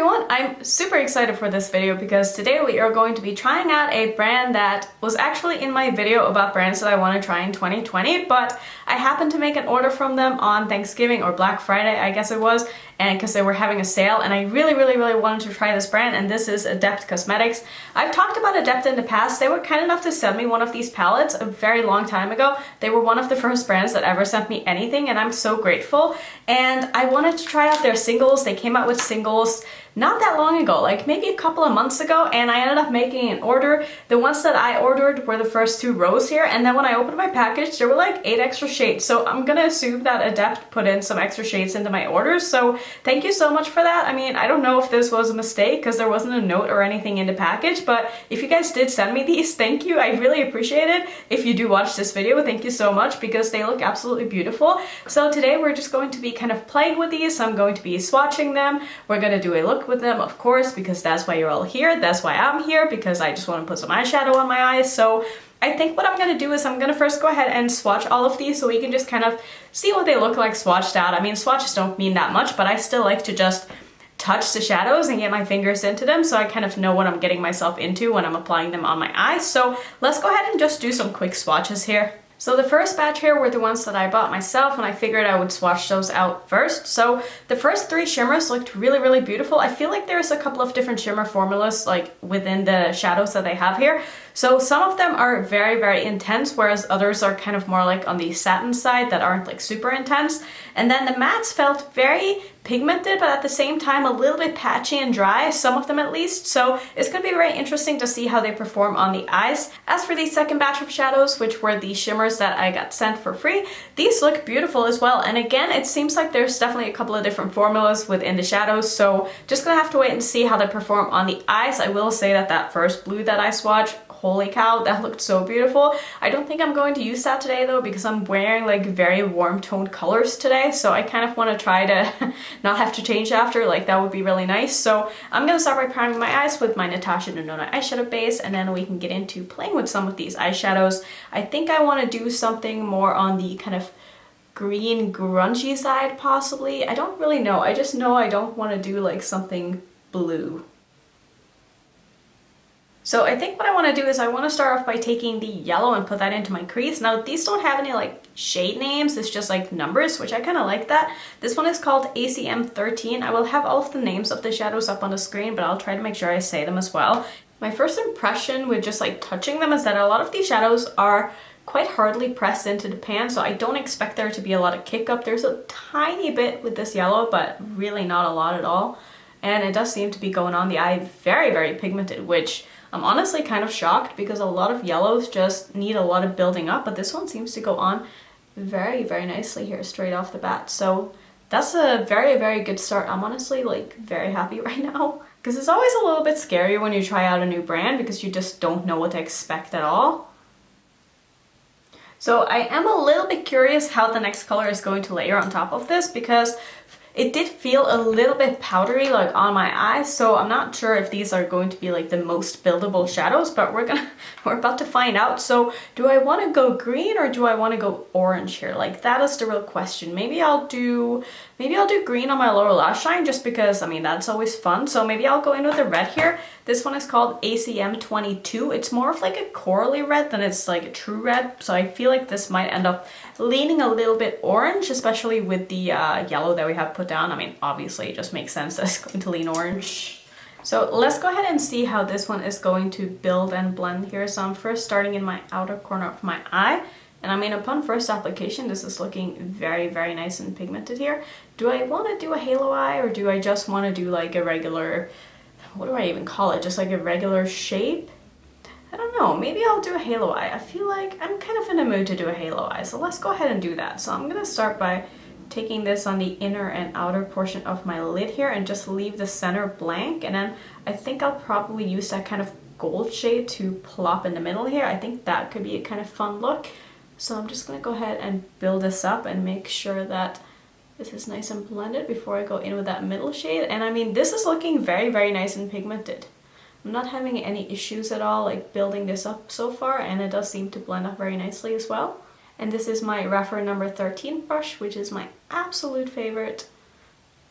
everyone! I'm super excited for this video because today we are going to be trying out a brand that was actually in my video about brands that I want to try in 2020, but I happened to make an order from them on Thanksgiving or Black Friday, I guess it was, and because they were having a sale, and I really wanted to try this brand, and this is Adept Cosmetics. I've talked about Adept in the past. They were kind enough to send me one of these palettes a very long time ago. They were one of the first brands that ever sent me anything, and I'm so grateful. And I wanted to try out their singles. They came out with singles not that long ago, like maybe a couple of months ago, and I ended up making an order. The ones that I ordered were the first two rows here, and then when I opened my package, there were like 8 extra shades. So I'm gonna assume that Adept put in some extra shades into my orders. So thank you so much for that. I mean, I don't know if this was a mistake because there wasn't a note or anything in the package, but if you guys did send me these, thank you. I really appreciate it. If you do watch this video, thank you so much because they look absolutely beautiful. So today we're just going to be kind of playing with these. I'm going to be swatching them. We're gonna do a look with them, of course, because that's why you're all here. That's why I'm here, because I just want to put some eyeshadow on my eyes. So I think what I'm going to do is I'm going to first go ahead and swatch all of these so we can just kind of see what they look like swatched out. I mean, swatches don't mean that much, but I still like to just touch the shadows and get my fingers into them so I kind of know what I'm getting myself into when I'm applying them on my eyes. So let's go ahead and just do some quick swatches here. So the first batch here were the ones that I bought myself, and I figured I would swatch those out first. So the first 3 shimmers looked really beautiful. I feel like there's a couple of different shimmer formulas like within the shadows that they have here. So some of them are very intense, whereas others are kind of more like on the satin side that aren't like super intense. And then the mattes felt very pigmented, but at the same time a little bit patchy and dry, some of them at least. So it's going to be very interesting to see how they perform on the eyes. As for the second batch of shadows, which were the shimmers that I got sent for free, these look beautiful as well. And again, it seems like there's definitely a couple of different formulas within the shadows, so just gonna have to wait and see how they perform on the eyes. I will say that that first blue that I swatched, holy cow, that looked so beautiful. I don't think I'm going to use that today though, because I'm wearing like very warm toned colors today, so I kind of want to try to not have to change after, like that would be really nice. So I'm gonna start by priming my eyes with my Natasha Denona eyeshadow base, and then we can get into playing with some of these eyeshadows. I think I want to do something more on the kind of green grungy side possibly. I don't really know. I just know I don't want to do like something blue. So I think what I want to do is I want to start off by taking the yellow and put that into my crease. Now these don't have any like shade names, it's just like numbers, which I kind of like that. This one is called ACM 13. I will have all of the names of the shadows up on the screen, but I'll try to make sure I say them as well. My first impression with just like touching them is that a lot of these shadows are quite hardly pressed into the pan, so I don't expect there to be a lot of kick up. There's a tiny bit with this yellow, but really not a lot at all. And it does seem to be going on the eye very pigmented, which I'm honestly kind of shocked because a lot of yellows just need a lot of building up, but this one seems to go on very nicely here straight off the bat. So that's a very good start. I'm honestly like very happy right now, because it's always a little bit scary when you try out a new brand because you just don't know what to expect at all. So I am a little bit curious how the next color is going to layer on top of this, because it did feel a little bit powdery like on my eyes, so I'm not sure if these are going to be like the most buildable shadows, but we're about to find out. So do I want to go green or do I want to go orange here? Like that is the real question. Maybe I'll do green on my lower lash line just because, I mean, that's always fun. So maybe I'll go in with the red here. This one is called ACM 22. It's more of like a corally red than it's like a true red. So I feel like this might end up leaning a little bit orange, especially with the yellow that we have put down. I mean, obviously it just makes sense that it's going to lean orange. So let's go ahead and see how this one is going to build and blend here. So I'm first starting in my outer corner of my eye. And I mean, upon first application, this is looking very nice and pigmented here. Do I want to do a halo eye, or do I just want to do like a regular, what do I even call it? Just like a regular shape? I don't know, maybe I'll do a halo eye. I feel like I'm kind of in a mood to do a halo eye, so let's go ahead and do that. So I'm gonna start by taking this on the inner and outer portion of my lid here and just leave the center blank, and then I think I'll probably use that kind of gold shade to plop in the middle here. I think that could be a kind of fun look. So I'm just gonna go ahead and build this up and make sure that this is nice and blended before I go in with that middle shade. And I mean, this is looking very nice and pigmented. I'm not having any issues at all like building this up so far, and it does seem to blend up very nicely as well. And this is my referral number 13 brush, which is my absolute favorite.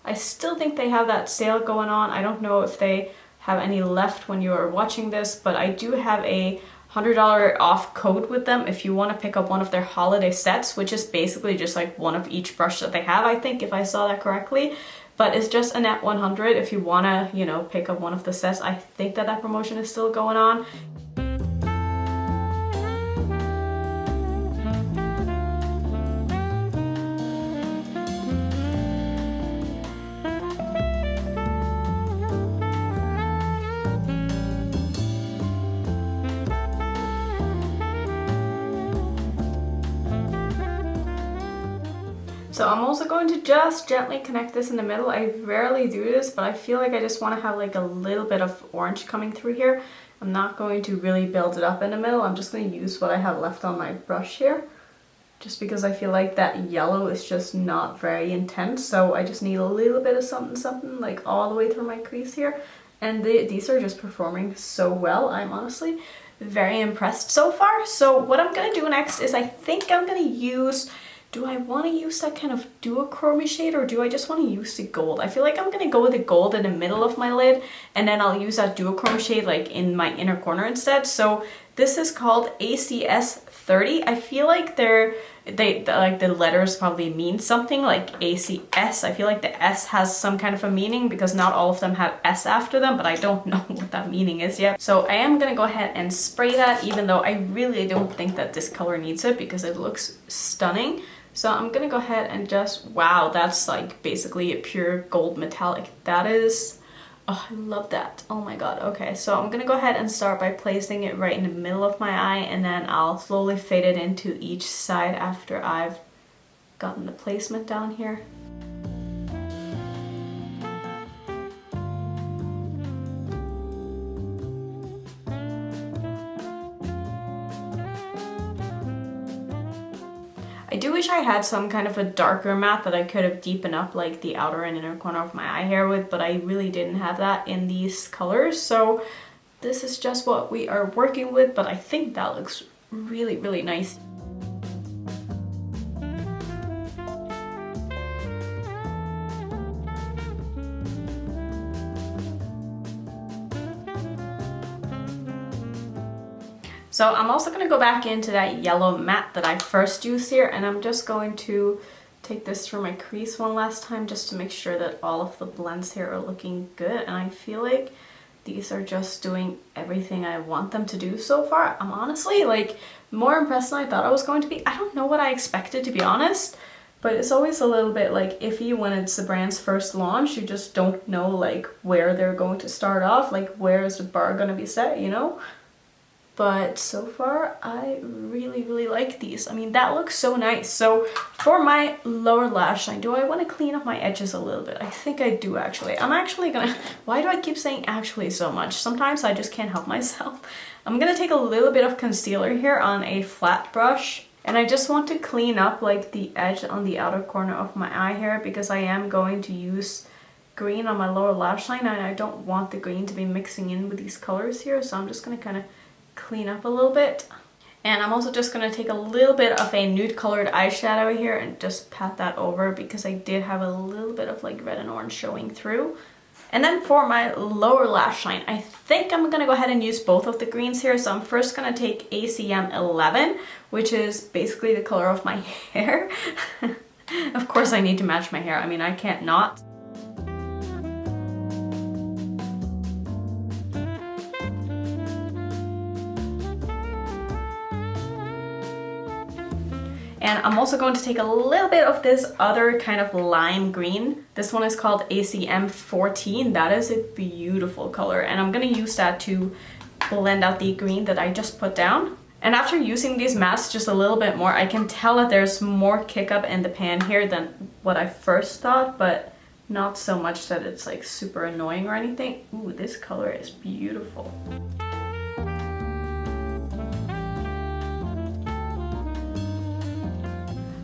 I still think they have that sale going on. I don't know if they have any left when you are watching this, but I do have a $100 off code with them if you want to pick up one of their holiday sets, which is basically just like one of each brush that they have, I think, if I saw that correctly. But it's just Annette 100 if you want to, you know, pick up one of the sets. I think that that promotion is still going on. So I'm also going to just gently connect this in the middle. I rarely do this, but I feel like I just want to have like a little bit of orange coming through here. I'm not going to really build it up in the middle. I'm just going to use what I have left on my brush here, just because I feel like that yellow is just not very intense. So I just need a little bit of something, something like all the way through my crease here. And these are just performing so well. I'm honestly very impressed so far. So what I'm going to do next is I think I'm going to use... Do I want to use that kind of duochrome shade, or do I just want to use the gold? I feel like I'm going to go with the gold in the middle of my lid, and then I'll use that duochrome shade like in my inner corner instead. So this is called ACS 30. I feel like like the letters probably mean something, like ACS. I feel like the S has some kind of a meaning because not all of them have S after them, but I don't know what that meaning is yet. So I am going to go ahead and spray that, even though I really don't think that this color needs it because it looks stunning. So I'm gonna go ahead and just, wow, that's like basically a pure gold metallic. That is, oh, I love that. Oh my god. Okay, so I'm gonna go ahead and start by placing it right in the middle of my eye, and then I'll slowly fade it into each side after I've gotten the placement down here. I do wish I had some kind of a darker matte that I could have deepened up like the outer and inner corner of my eye hair with, but I really didn't have that in these colors. So this is just what we are working with, but I think that looks really, really nice. So I'm also going to go back into that yellow matte that I first used here, and I'm just going to take this through my crease one last time just to make sure that all of the blends here are looking good. And I feel like these are just doing everything I want them to do so far. I'm honestly like more impressed than I thought I was going to be. I don't know what I expected, to be honest, but it's always a little bit like iffy when it's the brand's first launch. You just don't know like where they're going to start off, like where is the bar going to be set, you know? But so far, I really, really like these. I mean, that looks so nice. So for my lower lash line, do I want to clean up my edges a little bit? I think I do, actually. I'm actually gonna... Why do I keep saying actually so much? Sometimes I just can't help myself. I'm gonna take a little bit of concealer here on a flat brush. And I just want to clean up like the edge on the outer corner of my eye here, because I am going to use green on my lower lash line, and I don't want the green to be mixing in with these colors here. So I'm just gonna kind of clean up a little bit. And I'm also just going to take a little bit of a nude colored eyeshadow here and just pat that over, because I did have a little bit of like red and orange showing through. And then for my lower lash line, I think I'm going to go ahead and use both of the greens here. So I'm first going to take ACM 11, which is basically the color of my hair. Of course I need to match my hair. I mean, I can't not. And I'm also going to take a little bit of this other kind of lime green. This one is called ACM 14. That is a beautiful color. And I'm going to use that to blend out the green that I just put down. And after using these mattes just a little bit more, I can tell that there's more kick up in the pan here than what I first thought, but not so much that it's like super annoying or anything. Ooh, this color is beautiful.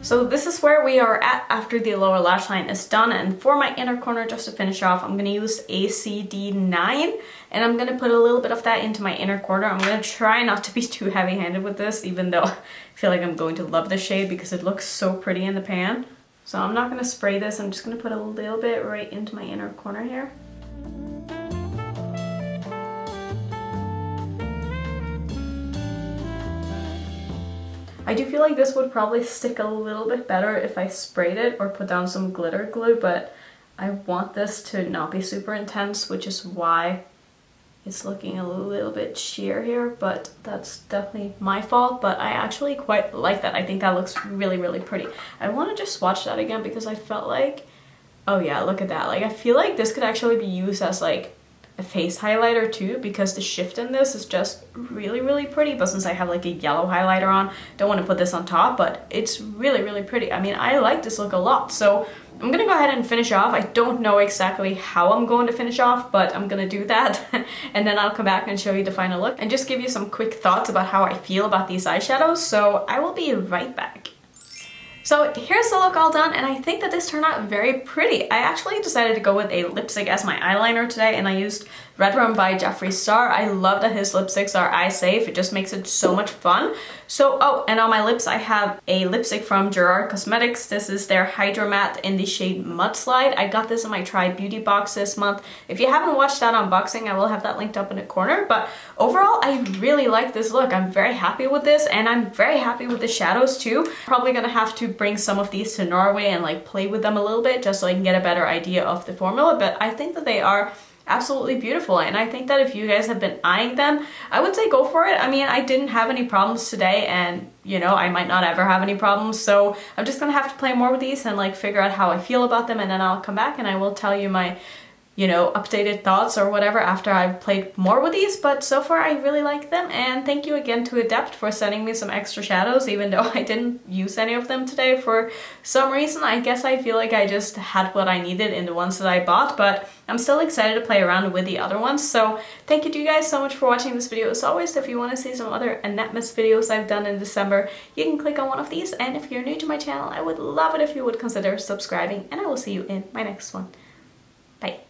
So this is where we are at after the lower lash line is done, and for my inner corner, just to finish off, I'm going to use ACD9, and I'm going to put a little bit of that into my inner corner. I'm going to try not to be too heavy-handed with this, even though I feel like I'm going to love the shade because it looks so pretty in the pan. So I'm not going to spray this, I'm just going to put a little bit right into my inner corner here. I do feel like this would probably stick a little bit better if I sprayed it or put down some glitter glue, but I want this to not be super intense, which is why it's looking a little bit sheer here, but that's definitely my fault. But I actually quite like that. I think that looks really, really pretty. I want to just swatch that again because I felt like, oh yeah, look at that. Like, I feel like this could actually be used as like a face highlighter too, because the shift in this is just really, really pretty. But since I have like a yellow highlighter on, don't want to put this on top, but it's really, really pretty. I mean, I like this look a lot. So I'm gonna go ahead and finish off. I don't know exactly how I'm going to finish off, but I'm gonna do that. And then I'll come back and show you the final look and just give you some quick thoughts about how I feel about these eyeshadows. So I will be right back. So here's the look all done, and I think that this turned out very pretty. I actually decided to go with a lipstick as my eyeliner today, and I used Red Rum by Jeffree Star. I love that his lipsticks are eye safe. It just makes it so much fun. So, oh, and on my lips I have a lipstick from Adept Cosmetics. This is their Hydro Matte in the shade Mudslide. I got this in my Try Beauty box this month. If you haven't watched that unboxing, I will have that linked up in the corner. But overall, I really like this look. I'm very happy with this, and I'm very happy with the shadows too. Probably gonna have to bring some of these to Norway and like play with them a little bit just so I can get a better idea of the formula. But I think that they are absolutely beautiful, and I think that if you guys have been eyeing them, I would say go for it. I mean, I didn't have any problems today, and you know, I might not ever have any problems, so I'm just gonna have to play more with these and like figure out how I feel about them, and then I'll come back and I will tell you my, you know, updated thoughts or whatever after I've played more with these. But so far I really like them, and thank you again to Adept for sending me some extra shadows, even though I didn't use any of them today for some reason. I guess I feel like I just had what I needed in the ones that I bought, but I'm still excited to play around with the other ones. So thank you to you guys so much for watching this video. As always, if you want to see some other Annette-mas videos I've done in December, you can click on one of these, and if you're new to my channel, I would love it if you would consider subscribing, and I will see you in my next one. Bye!